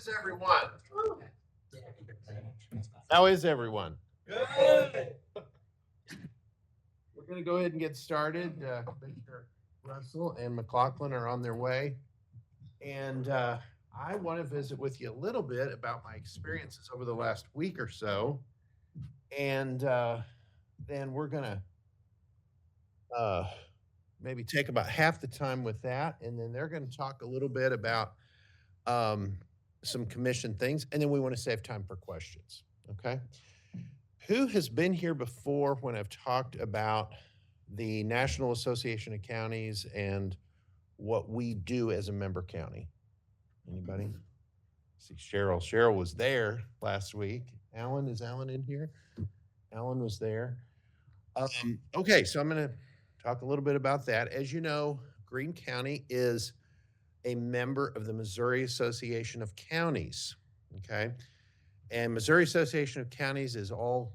is everyone? How is everyone? Good. We're going to go ahead and get started. Commissioner Russell and McLaughlin are on their way. And I want to visit with you a little bit about my experiences over the last week or so. And then we're going to maybe take about half the time with that. And then they're going to talk a little bit about some commission things. And then we want to save time for questions. Okay. Who has been here before when I've talked about the National Association of Counties and what we do as a member county? Anybody? See Cheryl. Cheryl was there last week. Alan, is Alan in here? Alan was there. Okay, so I'm going to talk a little bit about that. As you know, Greene County is a member of the Missouri Association of Counties. Okay. And Missouri Association of Counties is all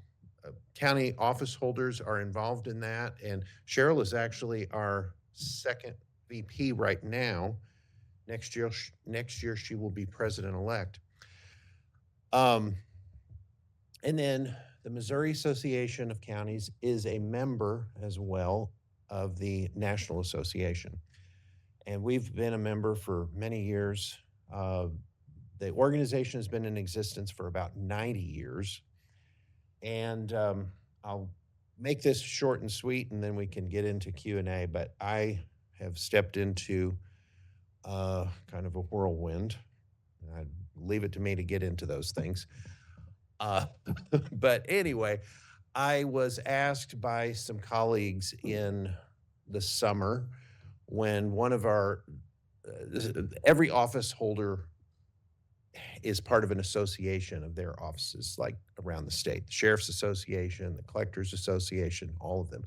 county office holders are involved in that. And Cheryl is actually our second VP right now. Next year she will be president-elect. And then the Missouri Association of Counties is a member as well of the National Association. And we've been a member for many years. The organization has been in existence for about 90 years. And I'll make this short and sweet, and then we can get into Q&A. But I have stepped into kind of a whirlwind. I'd leave it to me to get into those things. But anyway, I was asked by some colleagues in the summer when one of our, every office holder is part of an association of their offices, like around the state, the Sheriff's Association, the Collectors Association, all of them.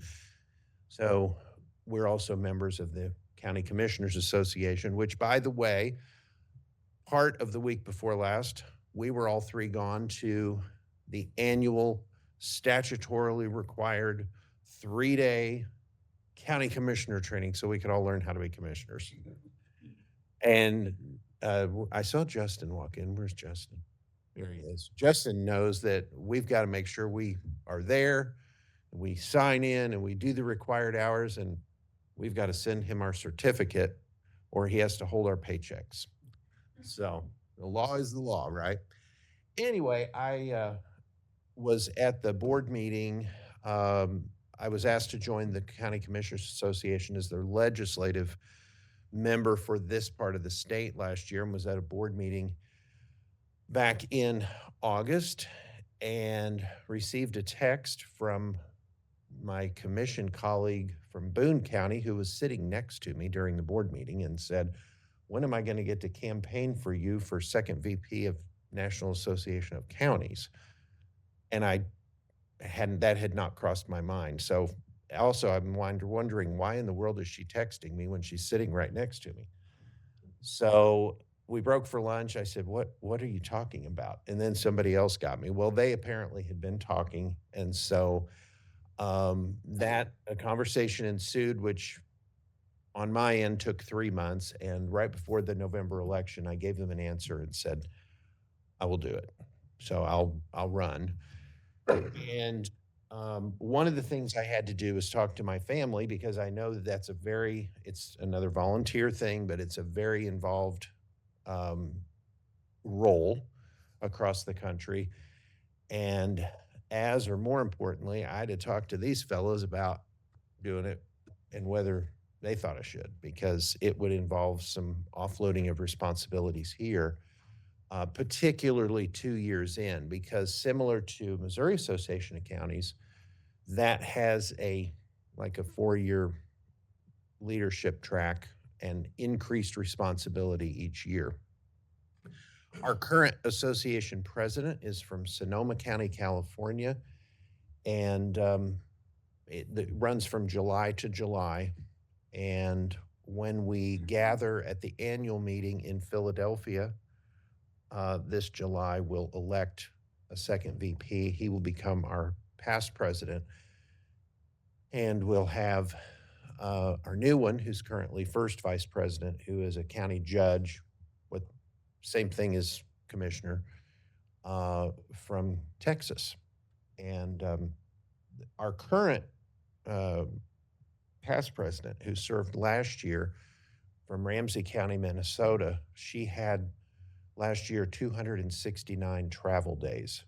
So we're also members of the County Commissioners Association, which, by the way, part of the week before last, we were all three gone to the annual statutorily required 3-day county commissioner training so we could all learn how to be commissioners. And I saw Justin walk in. Where's Justin? There he is. Justin knows that we've got to make sure we are there, we sign in, and we do the required hours, and we've got to send him our certificate or he has to hold our paychecks. So the law is the law, right? Anyway, I was at the board meeting. I was asked to join the County Commissioners Association as their legislative member for this part of the state last year, and was at a board meeting back in August and received a text from my commission colleague from Boone County who was sitting next to me during the board meeting and said, "When am I going to get to campaign for you for second VP of National Association of Counties?" And that had not crossed my mind. So also, I'm wondering why in the world is she texting me when she's sitting right next to me? So we broke for lunch. I said, what are you talking about? And then somebody else got me. Well, they apparently had been talking. And so a conversation ensued, which on my end took 3 months. And right before the November election, I gave them an answer and said, I will do it. So I'll run. And one of the things I had to do was talk to my family, because I know that it's another volunteer thing, but it's a very involved role across the country. And or more importantly, I had to talk to these fellows about doing it and whether they thought I should, because it would involve some offloading of responsibilities here. Particularly 2 years in, because similar to Missouri Association of Counties, that has a 4-year leadership track and increased responsibility each year. Our current association president is from Sonoma County, California, and it runs from July to July. And when we gather at the annual meeting in Philadelphia, this July, we'll elect a second VP. He will become our past president. And we'll have our new one, who's currently first vice president, who is a county judge. Same thing as commissioner from Texas. And our current uh, past president, who served last year from Ramsey County, Minnesota, she had last year 269 travel days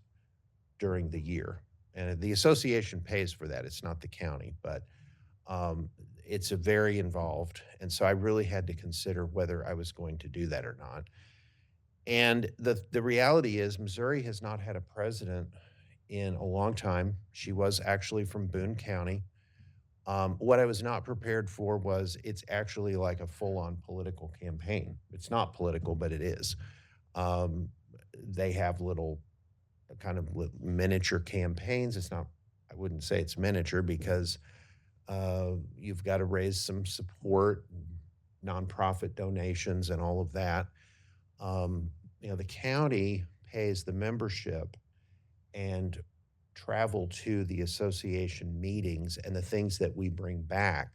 during the year. And the association pays for that. It's not the county, but um, it's a very involved. And so I really had to consider whether I was going to do that or not. And the reality is, Missouri has not had a president in a long time. She was actually from Boone County. What I was not prepared for was it's actually like a full on political campaign. It's not political, but it is. Um, they have little kind of miniature campaigns. It's not, I wouldn't say it's miniature because you've got to raise some support, nonprofit donations, and all of that. Um, the county pays the membership and travel to the association meetings and the things that we bring back.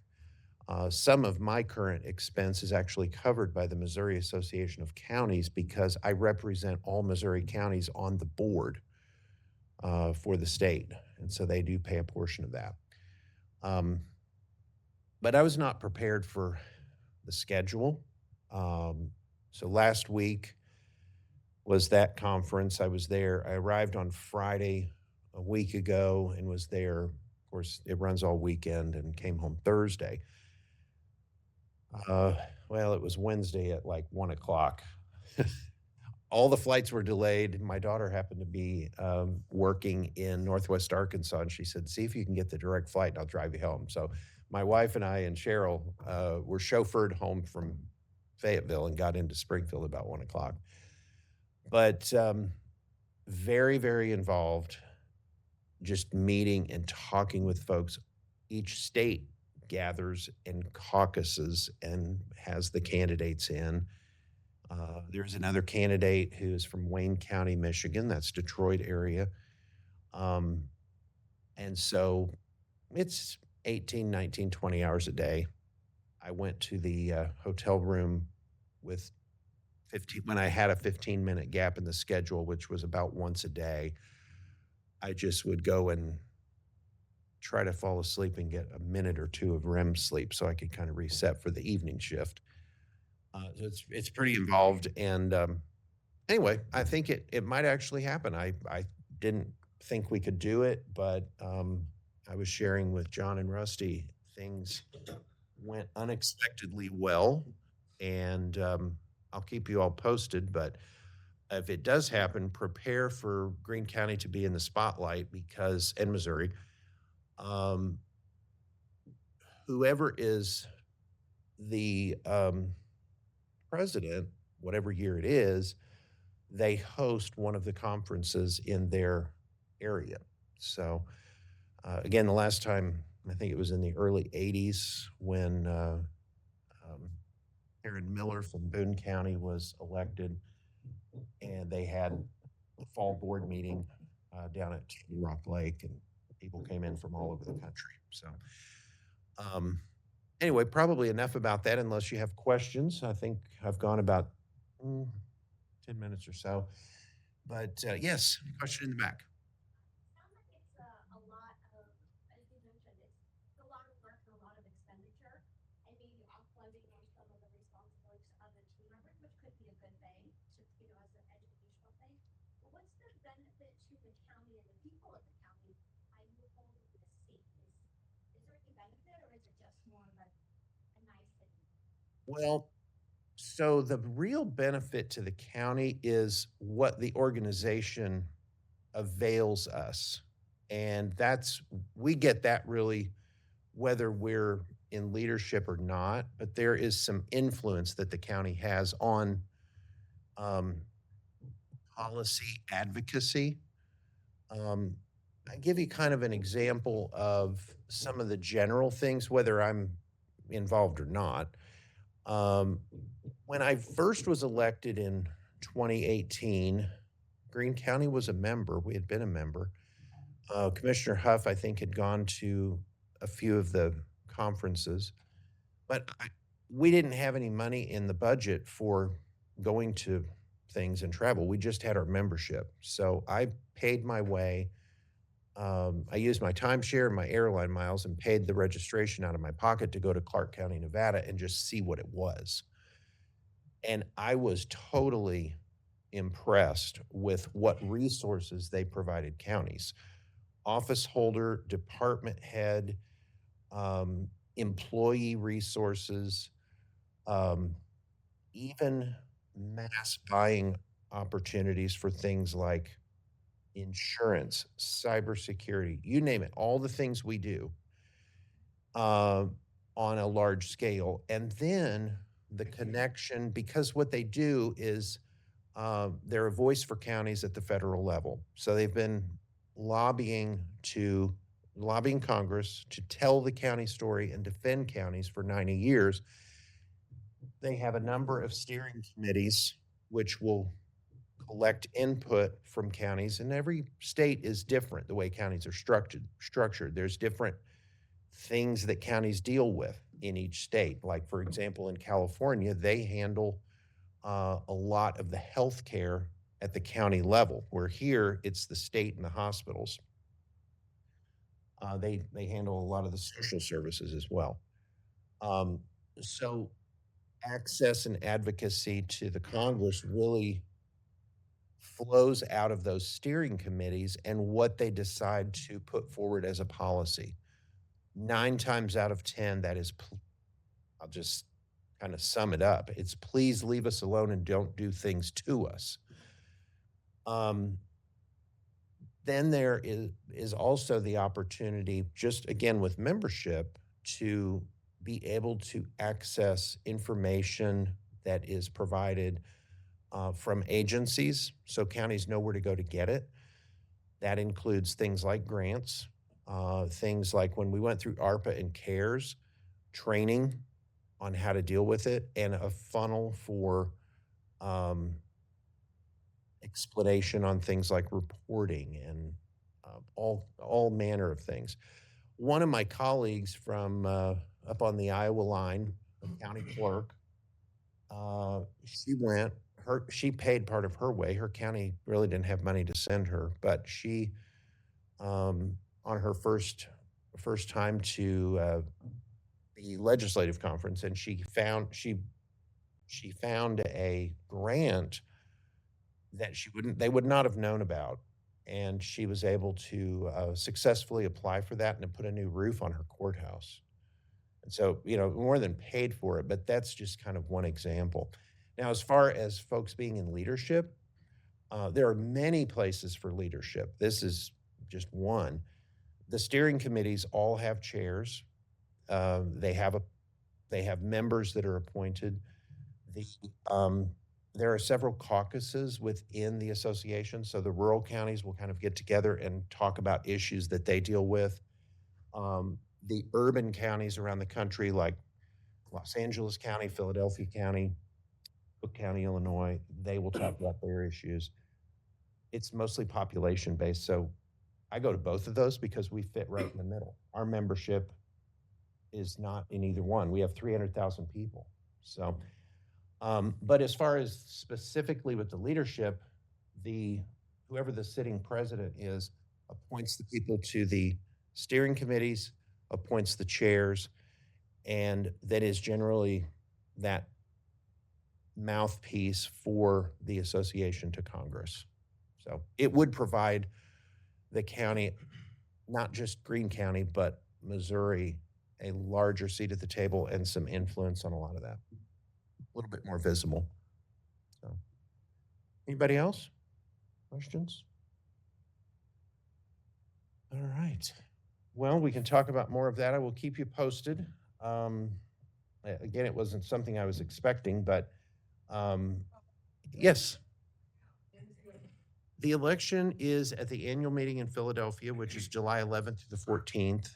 Some of my current expense is actually covered by the Missouri Association of Counties because I represent all Missouri counties on the board for the state. And so they do pay a portion of that. Um, but I was not prepared for the schedule. So last week was that conference. I was there. I arrived on Friday a week ago and was there. Of course, it runs all weekend and came home Thursday. Well, it was Wednesday at like 1 o'clock. All the flights were delayed. My daughter happened to be working in Northwest Arkansas, and she said, "See if you can get the direct flight, and I'll drive you home." So my wife and I and Cheryl were chauffeured home from Fayetteville and got into Springfield about 1 o'clock. But very, very involved, just meeting and talking with folks. Each state gathers and caucuses and has the candidates in. There's another candidate who's from Wayne County, Michigan. That's Detroit area. Um, and so it's 18, 19, 20 hours a day. I went to the hotel room with 15, when I had a 15-minute gap in the schedule, which was about once a day. I just would go and try to fall asleep and get a minute or two of REM sleep so I could kind of reset for the evening shift. So it's pretty involved, and anyway, I think it might actually happen. I didn't think we could do it, but I was sharing with John and Rusty, things went unexpectedly well, and I'll keep you all posted. But if it does happen, prepare for Greene County to be in the spotlight because, in Missouri, um, whoever is the president, whatever year it is, they host one of the conferences in their area. So, again, the last time, I think it was in the early 80s when Aaron Miller from Boone County was elected, and they had a fall board meeting down at Rock Lake, and people came in from all over the country. So, um, anyway, probably enough about that unless you have questions. I think I've gone about 10 minutes or so. But yes, question in the back. Sounds like it's a lot of, as you mentioned, it's a lot of work and a lot of expenditure, and maybe offloading on some of the responsibilities of the team members, which could be a good thing, as an educational thing. But what's the benefit to the county and the people of the county by you holding this seat? Is there any benefit, or is it just more of a nice thing? Well, so the real benefit to the county is what the organization avails us. And we get that really whether we're in leadership or not, but there is some influence that the county has on um, policy advocacy. Um, I give you kind of an example of some of the general things, whether I'm involved or not. Um, when I first was elected in 2018, Greene County was a member. We had been a member. Commissioner Huff, I think, had gone to a few of the conferences, but we didn't have any money in the budget for going to things and travel. We just had our membership. So I paid my way. I used my timeshare and my airline miles and paid the registration out of my pocket to go to Clark County, Nevada and just see what it was. And I was totally impressed with what resources they provided counties. Office holder, department head, employee resources, um, even mass buying opportunities for things like insurance, cybersecurity, you name it, all the things we do uh, on a large scale. And then the connection, because what they do is they're a voice for counties at the federal level. So they've been lobbying to lobbying Congress to tell the county story and defend counties for 90 years. They have a number of steering committees which will collect input from counties, and every state is different the way counties are structured. There's different things that counties deal with in each state. Like, for example, in California, they handle a lot of the health care at the county level, where here it's the state and the hospitals. They handle a lot of the social services as well. Um, so access and advocacy to the Congress really flows out of those steering committees and what they decide to put forward as a policy. 9 times out of 10, that is, I'll just kind of sum it up. It's please leave us alone and don't do things to us. Um, then there is also the opportunity, just again with membership, to be able to access information that is provided from agencies, so counties know where to go to get it. That includes things like grants, things like when we went through ARPA and CARES, training on how to deal with it, and a funnel for um, explanation on things like reporting and all manner of things. One of my colleagues from up on the Iowa line, a county clerk, she went. She paid part of her way. Her county really didn't have money to send her, but she, on her first time to the legislative conference, and she found a grant that they would not have known about, and she was able to successfully apply for that and to put a new roof on her courthouse. And so, more than paid for it, but that's just kind of one example. Now, as far as folks being in leadership, there are many places for leadership. This is just one. The steering committees all have chairs. They have members that are appointed. The there are several caucuses within the association, so the rural counties will kind of get together and talk about issues that they deal with. The urban counties around the country, like Los Angeles County, Philadelphia County, Cook County, Illinois, they will talk about their issues. It's mostly population based, so I go to both of those because we fit right in the middle. Our membership is not in either one. We have 300,000 people. So, but as far as specifically with the leadership, whoever the sitting president is appoints the people to the steering committees, appoints the chairs, and that is generally that mouthpiece for the association to Congress. So it would provide the county, not just Greene County, but Missouri, a larger seat at the table and some influence on a lot of that. A little bit more visible. So, anybody else? Questions? All right. Well, we can talk about more of that. I will keep you posted. Again, it wasn't something I was expecting, but yes. The election is at the annual meeting in Philadelphia, which is July 11th to the 14th.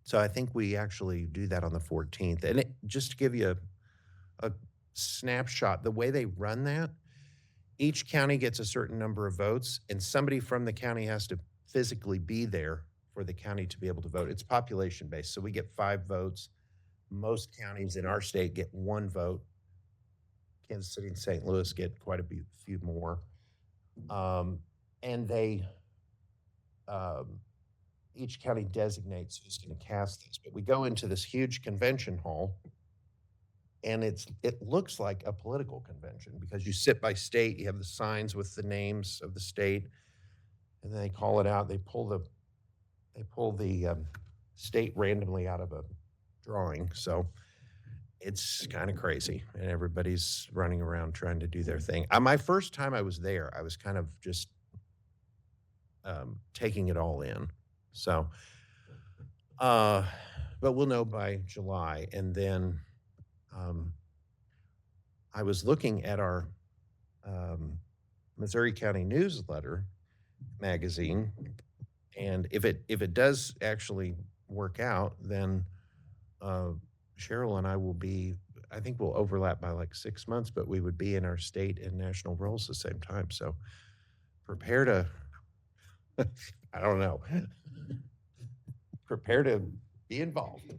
So I think we actually do that on the 14th. And just to give you a snapshot, the way they run that, each county gets a certain number of votes, and somebody from the county has to physically be there for the county to be able to vote. It's population based, so we get 5 votes. Most counties in our state get 1 vote. Kansas City and St. Louis get quite a few more. And they, each county designates who's going to cast this. But we go into this huge convention hall, and it looks like a political convention because you sit by state, you have the signs with the names of the state, and then they call it out. They pull the state randomly out of a drawing. So it's kind of crazy, and everybody's running around trying to do their thing. My first time I was there, I was kind of just taking it all in. So, but we'll know by July. And then I was looking at our Missouri County Newsletter magazine, and if it does actually work out, then Cheryl and I will be, I think we'll overlap by like 6 months, but we would be in our state and national roles at the same time. So prepare to, I don't know, prepare to be involved.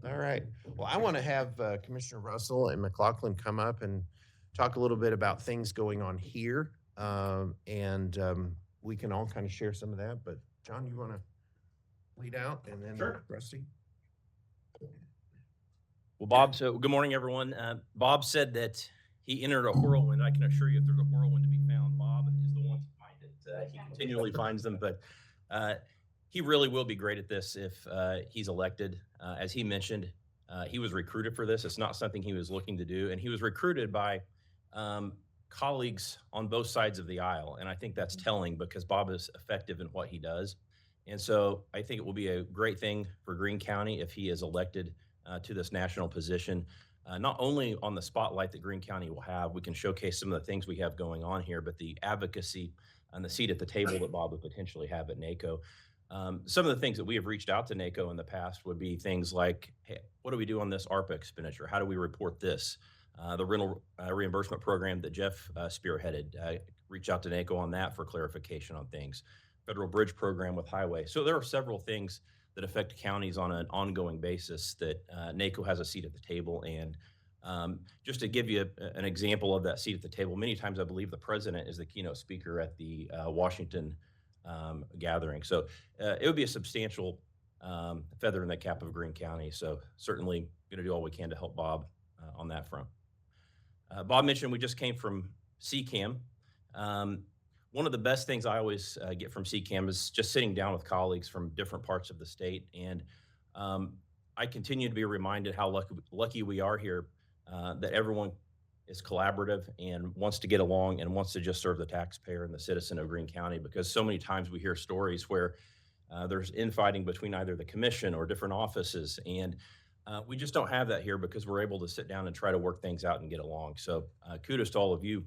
All right. Well, I want to have Commissioner Russell and McLaughlin come up and talk a little bit about things going on here. And we can all kind of share some of that. But John, you want to lead out, and then Sure. Rusty? Well, Bob, so good morning, everyone. Bob said that he entered a whirlwind. I can assure you if there's a whirlwind to be found, Bob is the one to find it. He continually finds them, but he really will be great at this if he's elected. As he mentioned, he was recruited for this. It's not something he was looking to do, and he was recruited by colleagues on both sides of the aisle. And I think that's telling because Bob is effective in what he does. And so I think it will be a great thing for Greene County if he is elected to this national position. Not only on the spotlight that Greene County will have, we can showcase some of the things we have going on here, but the advocacy and the seat at the table that Bob would potentially have at NACO. Some of the things that we have reached out to NACO in the past would be things like, hey, what do we do on this ARPA expenditure? How do we report this? The rental reimbursement program that Jeff spearheaded, reach out to NACO on that for clarification on things. Federal bridge program with highway. So there are several things that affect counties on an ongoing basis that NACO has a seat at the table. And just to give you an example of that seat at the table, many times I believe the president is the keynote speaker at the Washington gathering. So it would be a substantial feather in the cap of Greene County. So certainly going to do all we can to help Bob on that front. Bob mentioned we just came from CCAM. One of the best things I always get from CCAM is just sitting down with colleagues from different parts of the state. And I continue to be reminded how lucky we are here, that everyone is collaborative and wants to get along and wants to just serve the taxpayer and the citizen of Greene County, because so many times we hear stories where there's infighting between either the commission or different offices. And we just don't have that here because we're able to sit down and try to work things out and get along. So kudos to all of you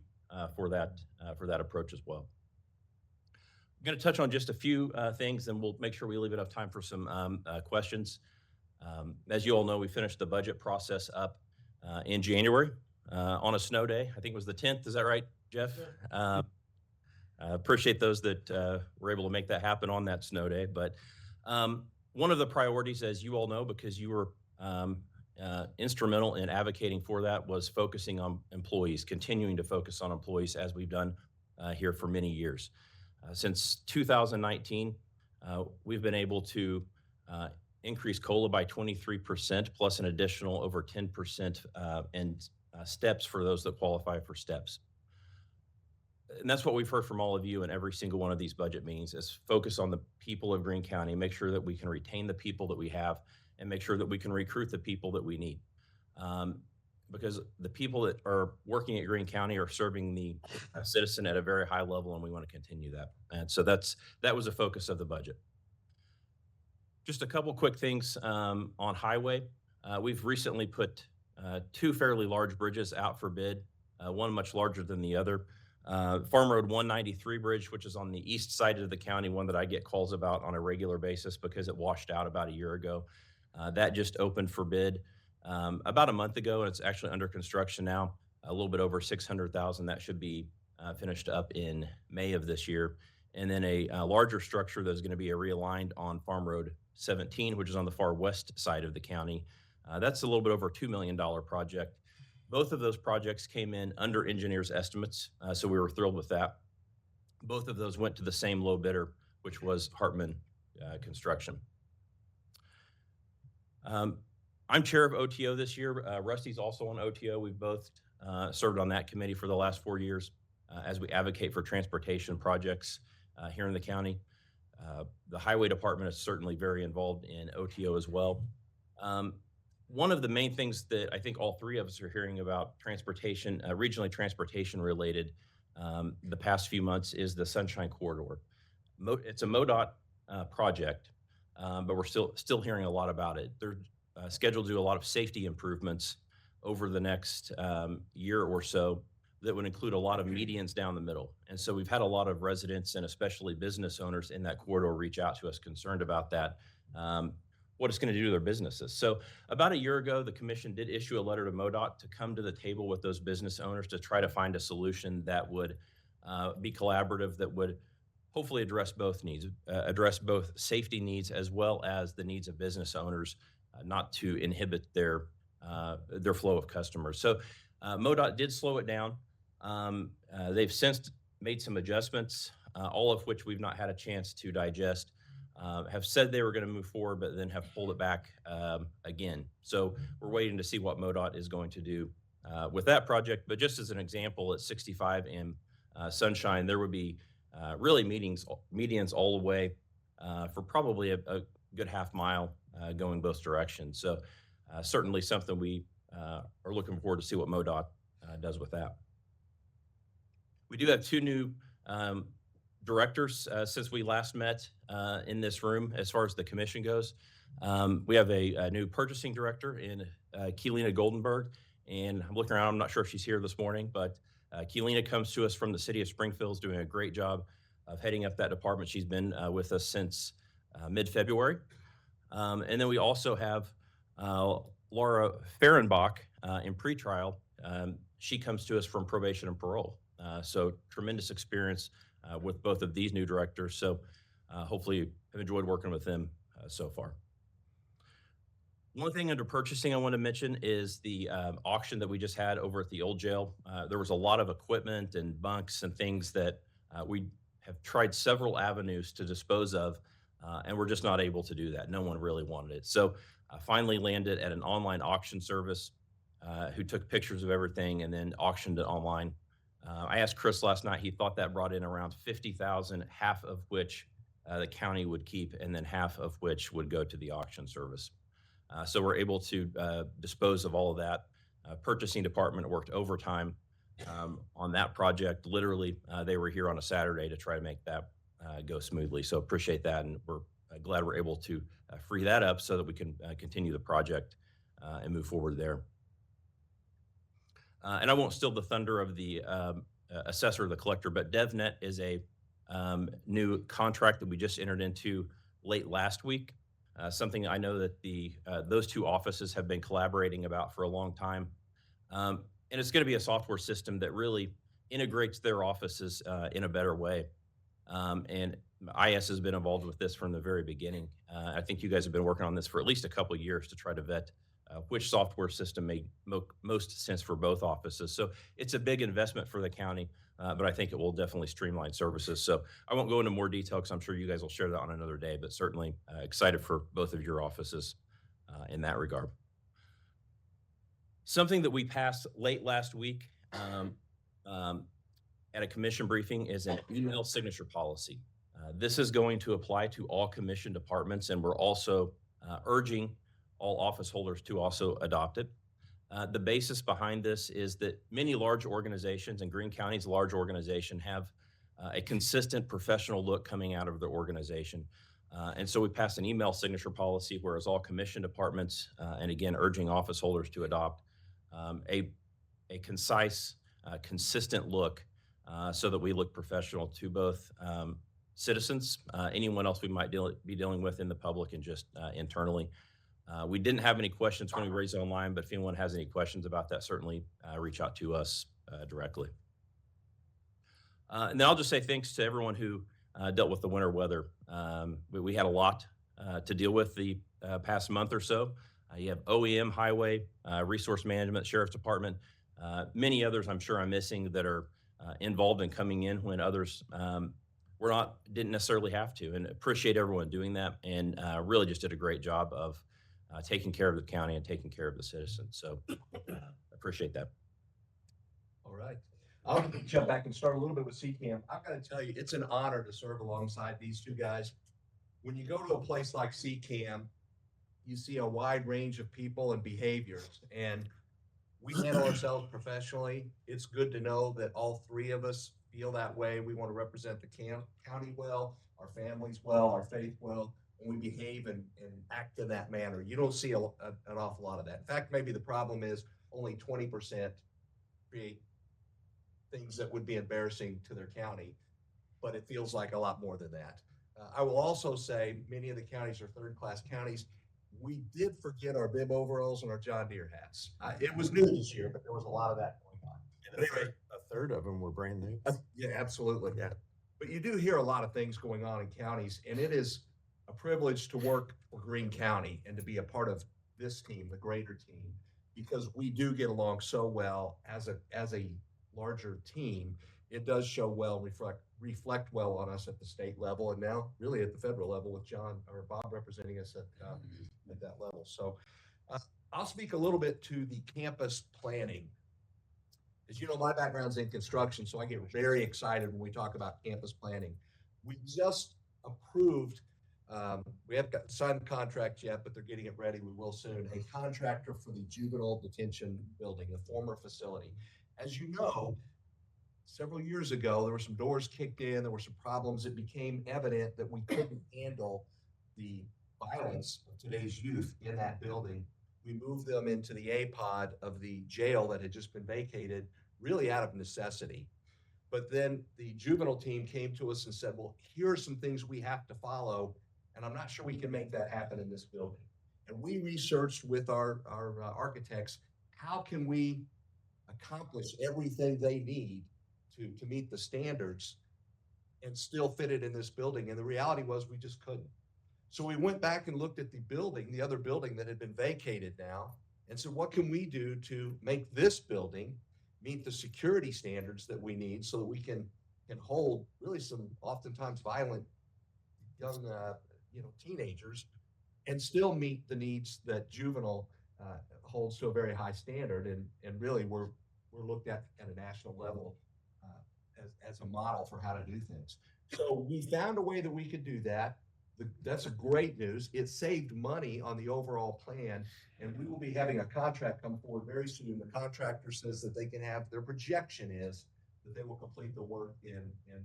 for that approach as well. I'm going to touch on just a few things, and we'll make sure we leave enough time for some questions. As you all know, we finished the budget process up in January on a snow day. I think it was the 10th. Is that right, Jeff? Appreciate those that were able to make that happen on that snow day. But one of the priorities, as you all know, because you were instrumental in advocating for that, was focusing on employees, continuing to focus on employees as we've done here for many years. Since 2019, we've been able to increase COLA by 23%, plus an additional over 10% and steps for those that qualify for steps. And that's what we've heard from all of you in every single one of these budget meetings, is focus on the people of Greene County, make sure that we can retain the people that we have, and make sure that we can recruit the people that we need. Because the people that are working at Greene County are serving the citizen at a very high level, and we want to continue that. And so that was a focus of the budget. Just a couple quick things on highway. We've recently put two fairly large bridges out for bid, one much larger than the other. Farm Road 193 bridge, which is on the east side of the county, one that I get calls about on a regular basis because it washed out about a year ago. That just opened for bid about a month ago, and it's actually under construction now, a little bit over $600,000. That should be finished up in May of this year. And then a larger structure that's going to be realigned on Farm Road 17, which is on the far west side of the county. That's a little bit over $2 million project. Both of those projects came in under engineers' estimates, so we were thrilled with that. Both of those went to the same low bidder, which was Hartman Construction. I'm chair of OTO this year. Rusty's also on OTO. We've both served on that committee for the last 4 years as we advocate for transportation projects here in the county. The highway department is certainly very involved in OTO as well. One of the main things that I think all three of us are hearing about transportation, regionally transportation related, the past few months is the Sunshine Corridor. It's a MoDOT project, but we're still hearing a lot about it. They're scheduled to do a lot of safety improvements over the next year or so that would include a lot of medians down the middle. And so we've had a lot of residents and especially business owners in that corridor reach out to us concerned about that, what it's going to do to their businesses. So about a year ago, the commission did issue a letter to MoDOT to come to the table with those business owners to try to find a solution that would be collaborative, that would hopefully address both needs, address both safety needs as well as the needs of business owners, not to inhibit their flow of customers. So MoDOT did slow it down. They've since made some adjustments, all of which we've not had a chance to digest. Have said they were going to move forward, but then have pulled it back again. So we're waiting to see what MoDOT is going to do with that project. But just as an example, at 65 and Sunshine, there would be really medians all the way for probably a good half mile going both directions. So certainly something we are looking forward to see what MoDOT does with that. We do have two new directors since we last met in this room as far as the commission goes. We have a new purchasing director in Keelina Goldenberg, and I'm looking around, I'm not sure if she's here this morning, but Keelina comes to us from the city of Springfield, is doing a great job of heading up that department. She's been with us since mid-February. And then we also have Laura Fehrenbach in pretrial. She comes to us from probation and parole. So tremendous experience with both of these new directors. So hopefully have enjoyed working with them so far. One thing under purchasing I want to mention is the auction that we just had over at the old jail. There was a lot of equipment and bunks and things that we have tried several avenues to dispose of, and we're just not able to do that. No one really wanted it. So finally landed at an online auction service who took pictures of everything and then auctioned it online. I asked Chris last night, he thought that brought in around $50,000, half of which the county would keep, and then half of which would go to the auction service. So we're able to dispose of all of that. Purchasing department worked overtime on that project. Literally, they were here on a Saturday to try to make that go smoothly. So appreciate that, and we're glad we're able to free that up so that we can continue the project and move forward there. And I won't steal the thunder of the assessor or the collector, but DevNet is a new contract that we just entered into late last week. Something I know that those two offices have been collaborating about for a long time. And it's going to be a software system that really integrates their offices in a better way. And IS has been involved with this from the very beginning. I think you guys have been working on this for at least a couple of years to try to vet which software system made most sense for both offices. So it's a big investment for the county, but I think it will definitely streamline services. So I won't go into more detail because I'm sure you guys will share that on another day, but certainly excited for both of your offices in that regard. Something that we passed late last week at a commission briefing is an email signature policy. This is going to apply to all commission departments, and we're also urging all office holders to also adopt it. The basis behind this is that many large organizations, and Greene County's large organization, have a consistent professional look coming out of their organization. And so we passed an email signature policy, whereas all commission departments, and again, urging office holders to adopt a concise, consistent look so that we look professional to both citizens, anyone else we might be dealing with in the public, and just internally. We didn't have any questions when we raised it online, but if anyone has any questions about that, certainly reach out to us directly. And then I'll just say thanks to everyone who dealt with the winter weather. We had a lot to deal with the past month or so. You have OEM, highway, resource management, sheriff's department. Many others I'm sure I'm missing that are involved in coming in when others didn't necessarily have to, and appreciate everyone doing that, and really just did a great job of taking care of the county and taking care of the citizens. So appreciate that. All right. I'll jump back and start a little bit with CCAM. I've got to tell you, it's an honor to serve alongside these two guys. When you go to a place like CCAM, you see a wide range of people and behaviors, and we handle ourselves professionally. It's good to know that all three of us feel that way. We want to represent the county well, our families well, our faith well, and we behave and act in that manner. You don't see an awful lot of that. In fact, maybe the problem is only 20% create things that would be embarrassing to their county, but it feels like a lot more than that. I will also say many of the counties are third-class counties. We did forget our bib overalls and our John Deere hats. It was new this year, but there was a lot of that going on. And a third of them were brand new. Yeah, absolutely. Yeah. But you do hear a lot of things going on in counties, and it is a privilege to work for Greene County and to be a part of this team, the greater team, because we do get along so well as a larger team. It does show well, reflect well on us at the state level, and now really at the federal level with John or Bob representing us at that level. So I'll speak a little bit to the campus planning. As you know, my background's in construction, so I get very excited when we talk about campus planning. We just approved, we haven't got signed contract yet, but they're getting it ready. We will soon. A contractor for the juvenile detention building, the former facility. As you know, several years ago, there were some doors kicked in, there were some problems. It became evident that we couldn't handle the violence of today's youth in that building. We moved them into the A-pod of the jail that had just been vacated, really out of necessity. But then the juvenile team came to us and said, well, here are some things we have to follow, and I'm not sure we can make that happen in this building. And we researched with our architects, how can we accomplish everything they need to meet the standards and still fit it in this building? And the reality was we just couldn't. So we went back and looked at the building, the other building that had been vacated now, and said, what can we do to make this building meet the security standards that we need so that we can hold really some oftentimes violent young teenagers and still meet the needs that juvenile holds to a very high standard. And really we're looked at a national level as a model for how to do things. So we found a way that we could do that. That's a great news. It saved money on the overall plan, and we will be having a contract come forward very soon. The contractor says that they can have, their projection is that they will complete the work in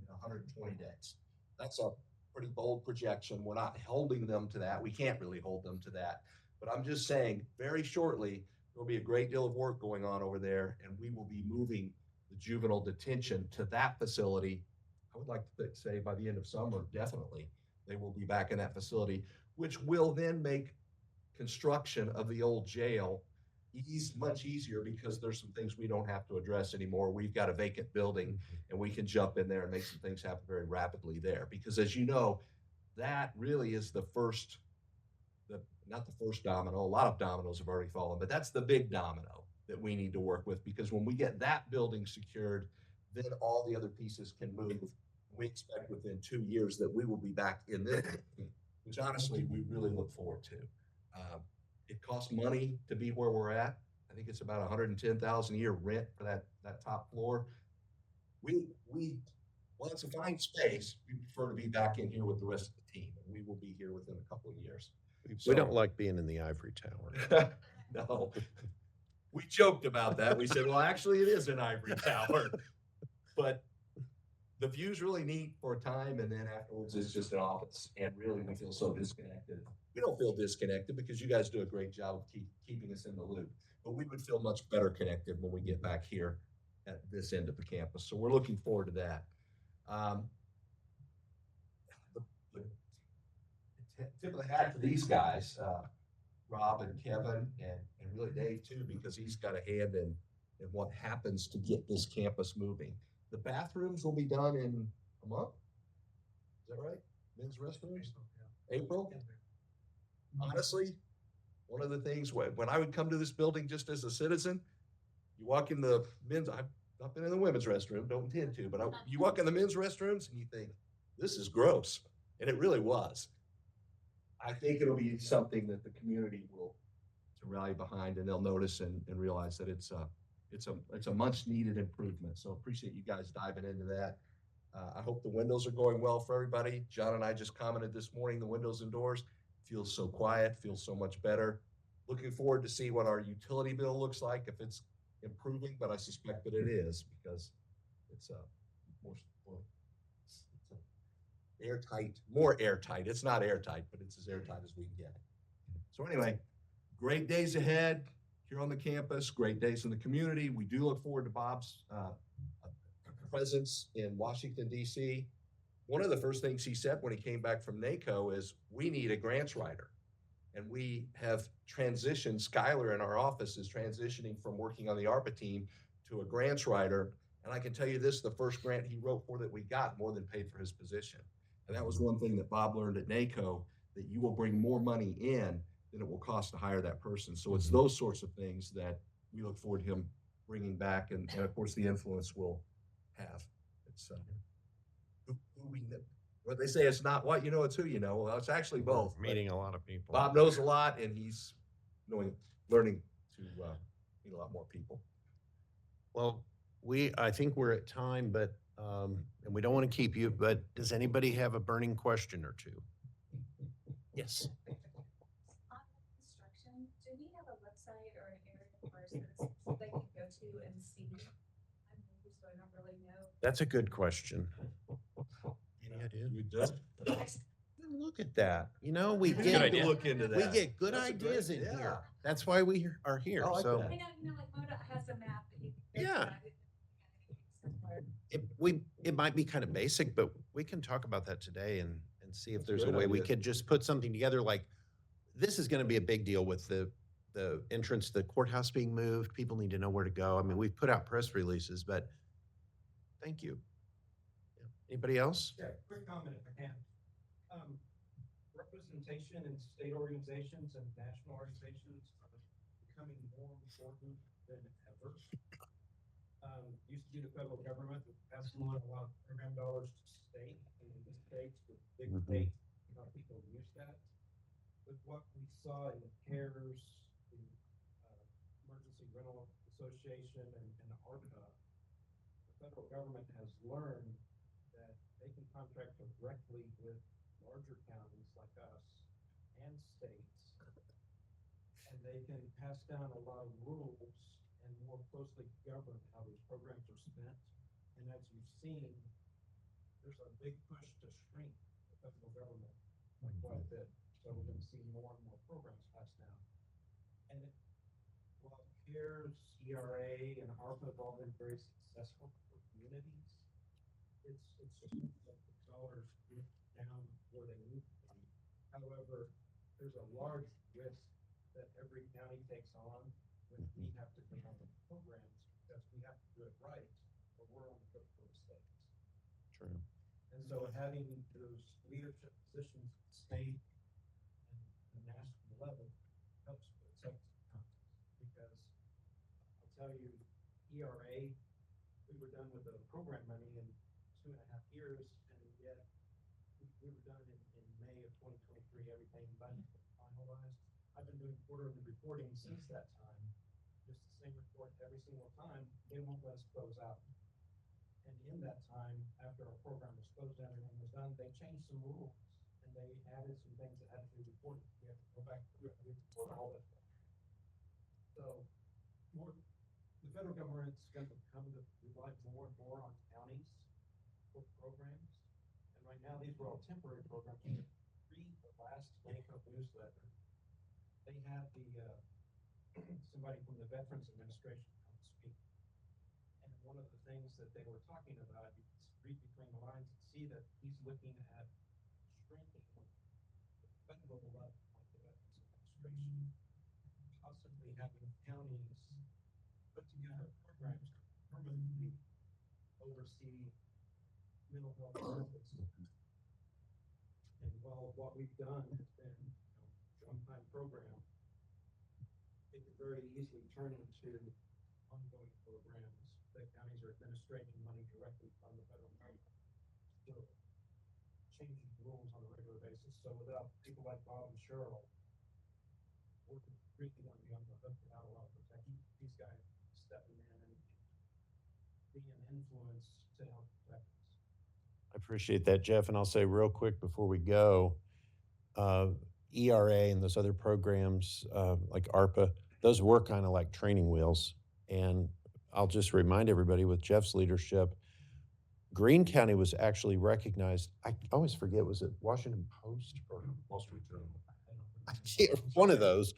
120 days. That's a pretty bold projection. We're not holding them to that. We can't really hold them to that. But I'm just saying, very shortly, there'll be a great deal of work going on over there, and we will be moving the juvenile detention to that facility. I would like to say by the end of summer, definitely, they will be back in that facility, which will then make construction of the old jail much easier because there's some things we don't have to address anymore. We've got a vacant building and we can jump in there and make some things happen very rapidly there. Because as you know, that really is not the first domino. A lot of dominoes have already fallen, but that's the big domino that we need to work with, because when we get that building secured, then all the other pieces can move. We expect within 2 years that we will be back in this, which honestly, we really look forward to. It costs money to be where we're at. I think it's about $110,000 a year rent for that top floor. Well, it's a fine space. We prefer to be back in here with the rest of the team, and we will be here within a couple of years. We don't like being in the ivory tower. No, we joked about that. We said, well, actually it is an ivory tower, but the view's really neat for a time, and then afterwards it's just an office, and really we feel so disconnected. We don't feel disconnected because you guys do a great job of keeping us in the loop, but we would feel much better connected when we get back here at this end of the campus. So we're looking forward to that. The tip of the hat to these guys, Rob and Kevin, and really Dave too, because he's got a hand in what happens to get this campus moving. The bathrooms will be done in a month. Is that right? Men's restrooms? April? Honestly, one of the things when I would come to this building just as a citizen, You walk in the men's, I've not been in the women's restroom, don't intend to, but you walk in the men's restrooms and you think, this is gross. And it really was. I think it'll be something that the community will to rally behind and they'll notice and realize that it's a much needed improvement. So appreciate you guys diving into that. I hope the windows are going well for everybody. John and I just commented this morning, the windows and doors feels so quiet, feels so much better. Looking forward to see what our utility bill looks like, if it's improving, but I suspect that it is because it's more it's more airtight. It's not airtight, but it's as airtight as we can get. So anyway, great days ahead here on the campus, great days in the community. We do look forward to Bob's presence in Washington, D.C. One of the first things he said when he came back from NACO is, we need a grants writer. And we have transitioned, Skylar in our office is transitioning from working on the ARPA team to a grants writer. And I can tell you this, the first grant he wrote for that we got more than paid for his position. And that was one thing that Bob learned at NACO, that you will bring more money in than it will cost to hire that person. So it's those sorts of things that we look forward to him bringing back. And of course, the influence will have. It's who we know. What they say, it's not what you know, it's who you know. Well, it's actually both. but Meeting a lot of people. Bob knows a lot and he's learning to meet a lot more people. Well, I think we're at time, but, and we don't want to keep you, but does anybody have a burning question or two? Yes. On construction, do we have a website or an area for citizens that they can go to and see? I'm new, so I don't really know. That's a good question. Any ideas? You just Look at that. You know, we Good get, idea. look into that. we get good That's a great- ideas in yeah. here. That's why we are here. I like So that. I know, like MoDOT has a map that you can. go Yeah. to. I didn't know if you had anything similar. it might be kind of basic, but we can talk about that today and see if That's a there's a great way we idea. could just put something together. Like, this is going to be a big deal with the entrance, the courthouse being moved. People need to know where to go. I mean, we've put out press releases, but thank you. Yeah. Anybody else? Yeah, quick comment if I can. Representation in state organizations and national organizations are becoming more important than ever. Used to be the federal government that passed along a lot of program dollars to state, and in the states with big Mhm. state, a lot of people use that. But what we saw in the CARES, the Emergency Rental Association and ARPA, the federal government has learned that they can contract directly with larger counties like us and states. And they can pass down a lot of rules and more closely govern how those programs are spent. And as you've seen, there's a big push to shrink the federal government by quite a bit. So we're gonna see more and more programs passed down. And while CARES, ERA, and ARPA have all been very successful for communities, it's just that the dollars get down where they need to be. However, there's a large risk that every county takes on when we have to bring on the programs, because we have to do it right, or we're on the hook for mistakes. True. And so having those leadership positions at state and the national level helps protect counties. Because I'll tell you, ERA, we were done with the program money in 2.5 years, and yet we were done in May of 2023, everything budget finalized. I've been doing quarterly reporting since that time, just the same report every single time. They won't let us close out. And in that time, after our program was closed down, everything was done, they changed some rules and they added some things that had to be reported. We have to go back through and report all that stuff. So the federal government's going to come to rely more and more on counties for programs. And right now, these were all temporary programs. Read the last NACO newsletter. They had somebody from the Veterans Administration come speak. And one of the things that they were talking about, you can read between the lines and see that he's looking at shrinking the federal level, like the Veterans Administration, possibly having counties put together programs to permanently oversee mental health benefits. And while what we've done has been, one-time program, it could very easily turn into ongoing that counties are administrating money directly from the federal government. Still changing rules on a regular basis, so without people like Bob and Cheryl, we're really gonna be on the hook without a lot of protection. These guys stepping in and being an influence to help protect us. I appreciate that, Jeff. And I'll say real quick before we go, ERA and those other programs, like ARPA, those were kind of like training wheels. And I'll just remind everybody with Jeff's leadership, Greene County was actually recognized. I always forget, was it Washington Post or Wall Street Journal? I can't, one of those.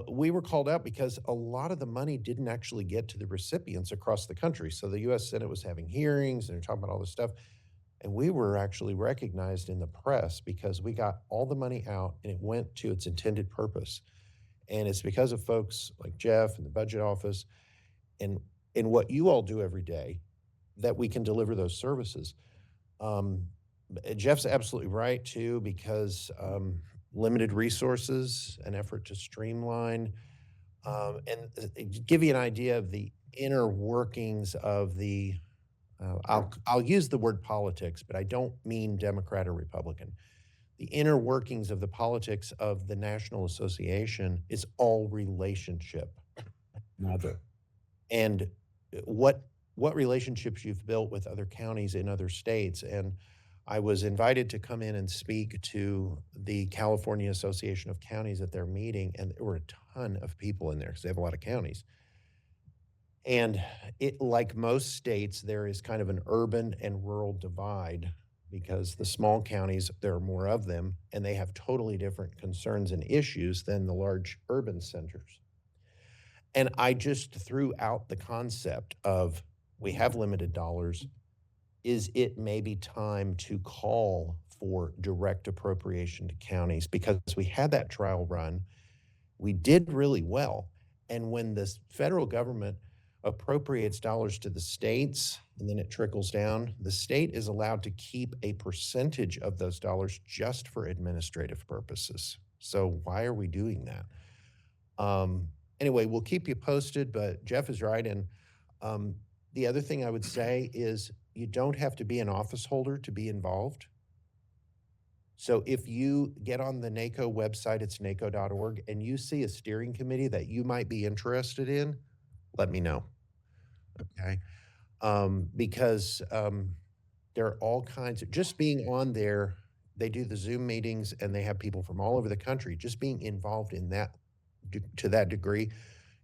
We were called out because a lot of the money didn't actually get to the recipients across the country. So the U.S. Senate was having hearings and they're talking about all this stuff. And we were actually recognized in the press because we got all the money out and it went to its intended purpose. And it's because of folks like Jeff and the budget office and what you all do every day that we can deliver those services. Jeff's absolutely right too, because limited resources, an effort to streamline, and give you an idea of the inner workings of the, I'll use the word politics, but I don't mean Democrat or Republican. The inner workings of the politics of the National Association is all relationship. And what relationships you've built with other counties in other states. And I was invited to come in and speak to the California Association of Counties at their meeting, and there were a ton of people in there because they have a lot of counties. And it, like most states, there is kind of an urban and rural divide because the small counties, there are more of them, and they have totally different concerns and issues than the large urban centers. And I just threw out the concept of we have limited dollars. Is it maybe time to call for direct appropriation to counties? Because we had that trial run. We did really well. And when the federal government appropriates dollars to the states and then it trickles down, the state is allowed to keep a percentage of those dollars just for administrative purposes. So why are we doing that? Anyway, we'll keep you posted, but Jeff is right. And the other thing I would say is you don't have to be an office holder to be involved. So if you get on the NACO website, it's naco.org, and you see a steering committee that you might be interested in, let me know. Okay. Because there are all kinds of, just being on there, they do the Zoom meetings and they have people from all over the country. Just being involved in that to that degree,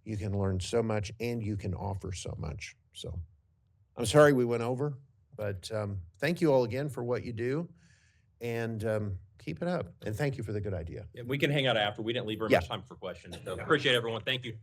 you can learn so much and you can offer so much. So I'm sorry we went over, but thank you all again for what you do, and keep it up. And thank you for the good idea. Yeah, we can hang out after. We didn't leave very Yeah. much time for questions. So appreciate everyone. Thank you.